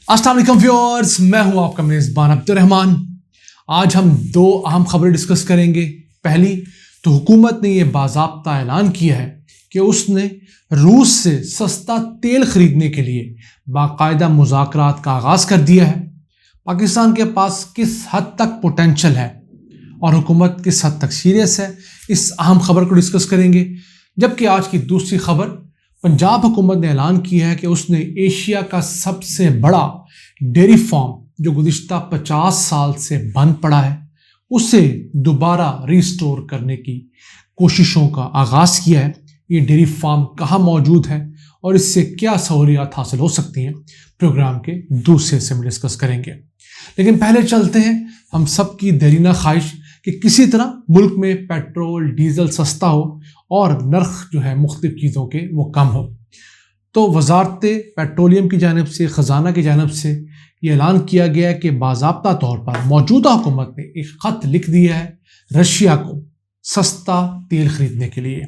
अस्सलाम वालेकुम व्यूअर्स, मैं हूं आपका मेज़बान अब्दुर्रहमान। आज हम दो अहम खबरें डिस्कस करेंगे। पहली तो हुकूमत ने यह बाज़ाब्ता ऐलान किया है कि उसने रूस से सस्ता तेल खरीदने के लिए बाकायदा मुज़ाकरात का आगाज़ कर दिया है। पाकिस्तान के पास किस हद तक पोटेंशल है और हुकूमत किस हद तक सीरियस है, इस अहम खबर को डिस्कस करेंगे। जबकि आज की दूसरी खबर, पंजाब हुकूमत ने ऐलान किया है कि उसने एशिया का सबसे बड़ा डेयरी फार्म जो गुज़िश्ता 50 साल से बंद पड़ा है, उसे दोबारा रिस्टोर करने की कोशिशों का आगाज़ किया है। ये डेयरी फार्म कहाँ मौजूद है और इससे क्या सहूलियात हासिल हो सकती हैं, प्रोग्राम के दूसरे हिस्से में डिस्कस करेंगे। लेकिन पहले चलते हैं हम सब की देरीना ख्वाहिश कि किसी तरह मुल्क में पेट्रोल डीजल सस्ता हो और नर्ख जो है मुख्तलिफ चीज़ों के वो कम हो। तो वजारत पेट्रोलियम की जानिब से, ख़जाना की जानिब से ये ऐलान किया गया है कि बाज़ाब्ता तौर पर मौजूदा हुकूमत ने एक ख़त लिख दिया है रशिया को सस्ता तेल खरीदने के लिए।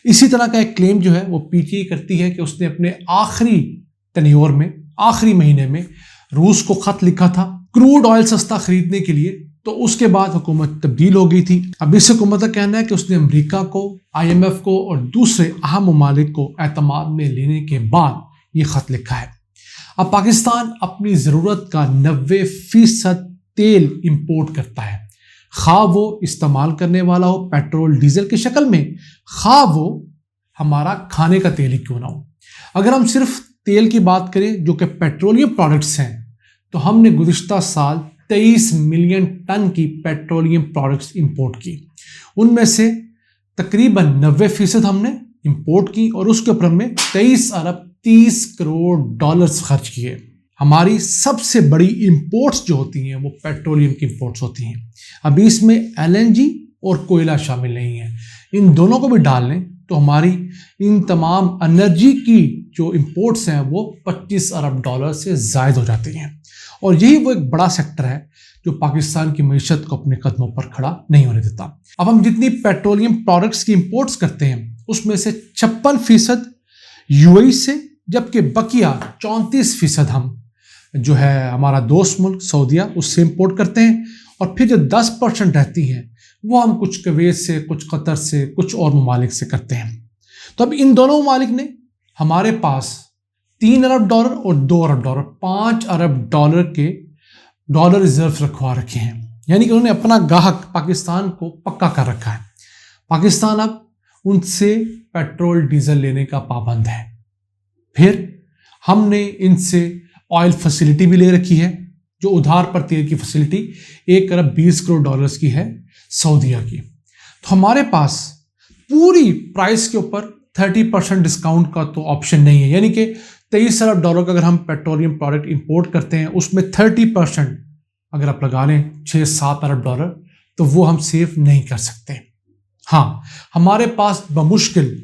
इसी तरह का एक क्लेम जो है वो पीटीआई करती है कि उसने अपने आखिरी टेन्योर में, आखिरी महीने में रूस को ख़त लिखा था क्रूड ऑयल सस्ता खरीदने के लिए। तो उसके बाद हुकूमत तब्दील हो गई थी। अब इस हुकूमत का कहना है कि उसने अमेरिका को, IMF को और दूसरे अहम ममालिक को एतमाद में लेने के बाद ये ख़त लिखा है। अब पाकिस्तान अपनी ज़रूरत का 90% तेल इंपोर्ट करता है, खा वो इस्तेमाल करने वाला हो पेट्रोल डीजल की शक्ल में, खा वो हमारा खाने का तेल ही क्यों ना हो। अगर हम सिर्फ तेल की बात करें जो कि पेट्रोलियम प्रोडक्ट्स हैं, तो हमने गुज़िश्ता साल 23 मिलियन टन की पेट्रोलियम प्रोडक्ट्स इंपोर्ट की। उनमें से तकरीबन 90% हमने इंपोर्ट की और उसके ऊपर हमने 23 अरब 30 करोड़ डॉलर्स खर्च किए। हमारी सबसे बड़ी इंपोर्ट्स जो होती हैं वो पेट्रोलियम की इंपोर्ट्स होती हैं। अभी इसमें LNG और कोयला शामिल नहीं है। इन दोनों को भी डाल लें तो हमारी इन तमाम एनर्जी की जो इंपोर्ट्स हैं वो 25 अरब डॉलर से ज़ायद हो जाती हैं। और यही वो एक बड़ा सेक्टर है जो पाकिस्तान की मईशत को अपने कदमों पर खड़ा नहीं होने देता। अब हम जितनी पेट्रोलियम प्रोडक्ट्स की इंपोर्ट्स करते हैं उसमें से 56% UAE से, जबकि बकिया 34% हम जो है हमारा दोस्त मुल्क सऊदीया उससे इंपोर्ट करते हैं। और फिर जो 10% रहती हैं वो हम कुछ कुवैत से, कुछ कतर से, कुछ और ममालिक से करते हैं। तो अब इन दोनों ममालिक ने हमारे पास 3 अरब डॉलर और 2 अरब डॉलर, 5 अरब डॉलर के डॉलर रिजर्व रखवा रखे हैं। यानी कि उन्होंने अपना गाहक पाकिस्तान को पक्का कर रखा है। पाकिस्तान अब उनसे पेट्रोल डीजल लेने का पाबंद है। फिर हमने इनसे ऑयल फैसिलिटी भी ले रखी है, जो उधार पर तेल की फैसिलिटी 1 अरब 20 करोड़ डॉलर्स की है सऊदीया की। तो हमारे पास पूरी प्राइस के ऊपर 30% डिस्काउंट का तो ऑप्शन नहीं है। यानी कि 23 अरब डॉलर का अगर हम पेट्रोलियम प्रोडक्ट इंपोर्ट करते हैं उसमें 30% अगर आप लगा लें 6-7 अरब डॉलर, तो वो हम सेव नहीं कर सकते। हाँ, हमारे पास बमुश्किल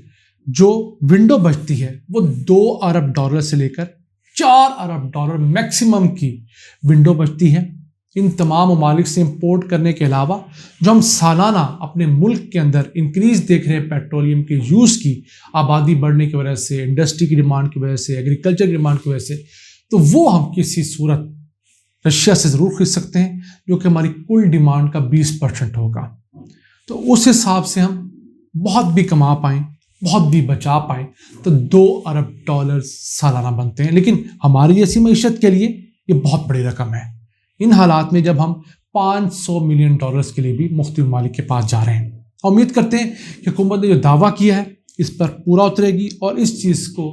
जो विंडो बचती है वो 2 अरब डॉलर से लेकर 4 अरब डॉलर मैक्सिमम की विंडो बचती है। इन तमाम ममालिक से इंपोर्ट करने के अलावा जो हम सालाना अपने मुल्क के अंदर इंक्रीज देख रहे हैं पेट्रोलियम के यूज़ की, आबादी बढ़ने की वजह से, इंडस्ट्री की डिमांड की वजह से, एग्रीकल्चर की डिमांड की वजह से, तो वो हम किसी सूरत रशिया से ज़रूर खरीद सकते हैं जो कि हमारी कुल डिमांड का 20% होगा। तो उस हिसाब से हम बहुत भी कमा पाएँ, बहुत भी बचा पाएँ तो 2 अरब डॉलर सालाना बनते हैं। लेकिन हमारी जैसी मईशत के लिए ये बहुत बड़ी रकम है। इन हालात में जब हम 500 मिलियन डॉलर्स के लिए भी मुख्तलिफ ममालिक के पास जा रहे हैं, उम्मीद करते हैं कि हुकूमत ने जो दावा किया है इस पर पूरा उतरेगी और इस चीज़ को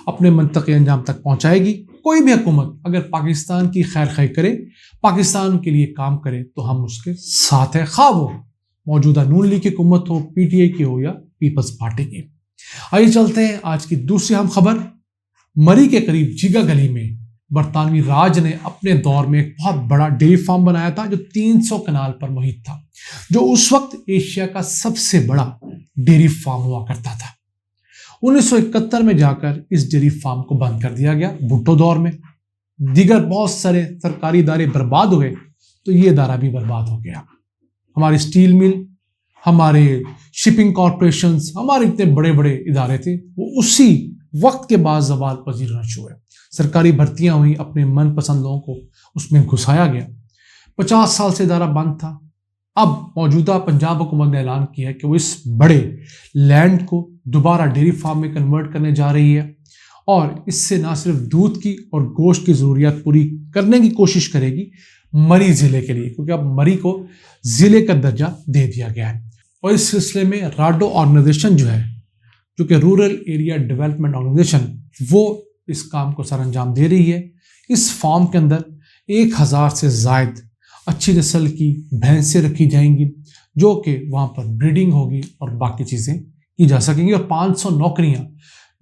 अपने मंतक़ी अंजाम तक पहुँचाएगी। कोई भी हुकूमत अगर पाकिस्तान की खैर खाई करे, पाकिस्तान के लिए काम करे, तो हम उसके साथ हैं, खा वो मौजूदा नून लीग की हुकूमत हो, PTI की हो या पीपल्स पार्टी की। आइए चलते हैं आज की दूसरी अहम खबर। मरी के करीब जिगा गली में बरतानवी राज ने अपने दौर में एक बहुत बड़ा डेयरी फार्म बनाया था जो 300 कनाल पर मुहित था, जो उस वक्त एशिया का सबसे बड़ा डेयरी फार्म हुआ करता था। 1971 में जाकर इस डेयरी फार्म को बंद कर दिया गया। भुट्टो दौर में दीगर बहुत सारे सरकारी इदारे बर्बाद हुए तो ये इदारा भी बर्बाद हो गया। हमारे स्टील मिल, हमारे शिपिंग कॉरपोरेशंस, हमारे इतने बड़े बड़े इदारे थे वो उसी वक्त के बाद ज़वाल पजीर होना शुरू हुए। सरकारी भर्तियां हुई, अपने मनपसंद लोगों को उसमें घुसाया गया। 50 साल से इदारा बंद था। अब मौजूदा पंजाब हुकूमत ने ऐलान किया है कि वो इस बड़े लैंड को दोबारा डेयरी फार्म में कन्वर्ट करने जा रही है और इससे ना सिर्फ दूध की और गोश्त की ज़रूरियात पूरी करने की कोशिश करेगी मरी ज़िले के लिए, क्योंकि अब मरी को ज़िले का दर्जा दे दिया गया है। और इस सिलसिले में राडो ऑर्गेनाइजेशन जो कि रूरल एरिया डेवलपमेंट ऑर्गेनाइजेशन, वो इस काम को सरअंजाम दे रही है। इस फार्म के अंदर 1000 से ज़ायद अच्छी नस्ल की भैंसें रखी जाएंगी, जो कि वहाँ पर ब्रीडिंग होगी और बाकी चीज़ें की जा सकेंगी, और 500 नौकरियाँ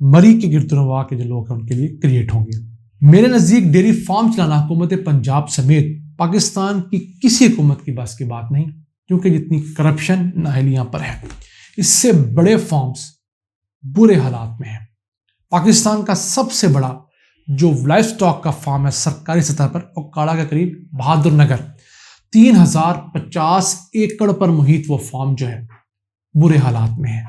मरी के गिरदुनवा के जो लोग हैं उनके लिए क्रिएट होंगी। मेरे नज़दीक डेयरी फार्म चलाना हुकूमत पंजाब समेत पाकिस्तान की किसी हुकूमत की बस की बात नहीं, क्योंकि जितनी करप्शन नाहली यहाँ पर है, इससे बड़े फार्म्स बुरे हालात में हैं। पाकिस्तान का सबसे बड़ा जो लाइफ स्टॉक का फार्म है सरकारी सतह पर, ओकाड़ा के करीब बहादुर नगर, 3050 एकड़ पर मुहित वो फार्म जो है बुरे हालात में है।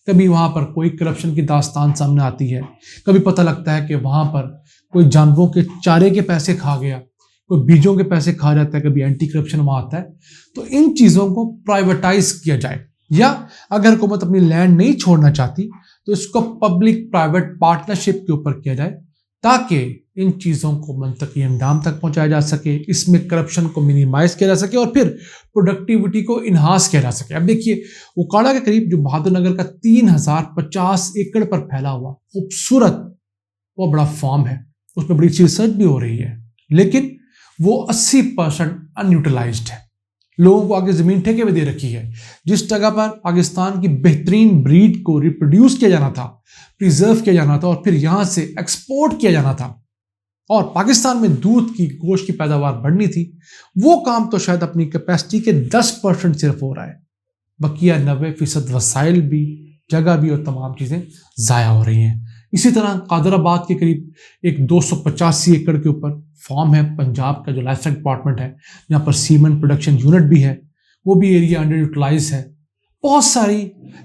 कभी वहाँ पर कोई करप्शन की दास्तान सामने आती है, कभी पता लगता है कि वहाँ पर कोई जानवरों के चारे के पैसे खा गया, कोई बीजों के पैसे खा जाता है, कभी एंटी करप्शन वहाँ आता है। तो इन चीज़ों को प्राइवेटाइज किया जाए, या अगर हुकूमत अपनी लैंड नहीं छोड़ना चाहती तो इसको पब्लिक प्राइवेट पार्टनरशिप के ऊपर किया जाए, ताकि इन चीज़ों को मंतकी अंजाम तक पहुंचाया जा सके, इसमें करप्शन को मिनिमाइज किया जा सके और फिर प्रोडक्टिविटी को इन्हांस किया जा सके। अब देखिए, ओकाड़ा के करीब जो बहादुर नगर का 3050 एकड़ पर फैला हुआ खूबसूरत वो बड़ा फार्म है, उसमें बड़ी रिसर्च भी हो रही है, लेकिन वो 80% अनयूटिलाइज्ड है। लोगों को आगे ज़मीन ठेके में दे रखी है। जिस जगह पर पाकिस्तान की बेहतरीन ब्रीड को रिप्रोड्यूस किया जाना था, प्रिजर्व किया जाना था और फिर यहाँ से एक्सपोर्ट किया जाना था, और पाकिस्तान में दूध की गोश्त की पैदावार बढ़नी थी, वो काम तो शायद अपनी कैपेसिटी के 10% सिर्फ हो रहा है। बकिया 90% वसाइल भी, जगह भी और तमाम चीज़ें ज़ाया हो रही हैं। इसी तरह कादराबाद के करीब एक 285 एकड़ के ऊपर फार्म है पंजाब का जो लाइफ स्टॉक डिपार्टमेंट है, जहाँ पर सीमेंट प्रोडक्शन यूनिट भी है, वो भी एरिया अंडर यूटिलाइज है। बहुत सारी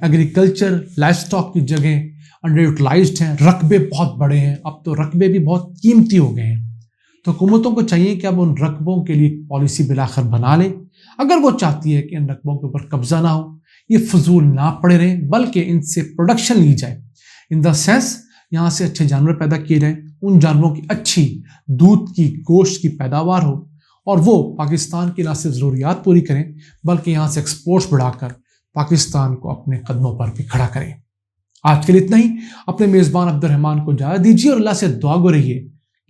एग्रीकल्चर लाइफ स्टॉक की जगह अंडर यूटिलाइज्ड हैं, रकबे बहुत बड़े हैं, अब तो रकबे भी बहुत कीमती हो गए हैं। तो हुकूमतों को चाहिए कि अब उन रकबों के लिए पॉलिसी बिलाखिर बना ले, अगर वो चाहती है कि इन रकबों के ऊपर कब्जा ना हो, ये फजूल ना पड़े रहें, बल्कि इनसे प्रोडक्शन ली जाए, इन द सेंस यहाँ से अच्छे जानवर पैदा किए जाएं, उन जानवरों की अच्छी दूध की गोश्त की पैदावार हो और वो पाकिस्तान की ना सिर्फ ज़रूरियात पूरी करें बल्कि यहाँ से एक्सपोर्ट्स बढ़ाकर पाकिस्तान को अपने कदमों पर भी खड़ा करें। आज के लिए इतना ही। अपने मेज़बान अब्दुर्रहमान को इजाज़त दीजिए और अल्लाह से दुआ गो रहिए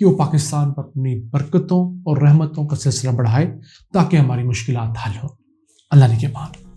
कि वो पाकिस्तान पर अपनी बरकतों और रहमतों का सिलसिला बढ़ाए ताकि हमारी मुश्किलात हल हो। अल्लाह ने के मान।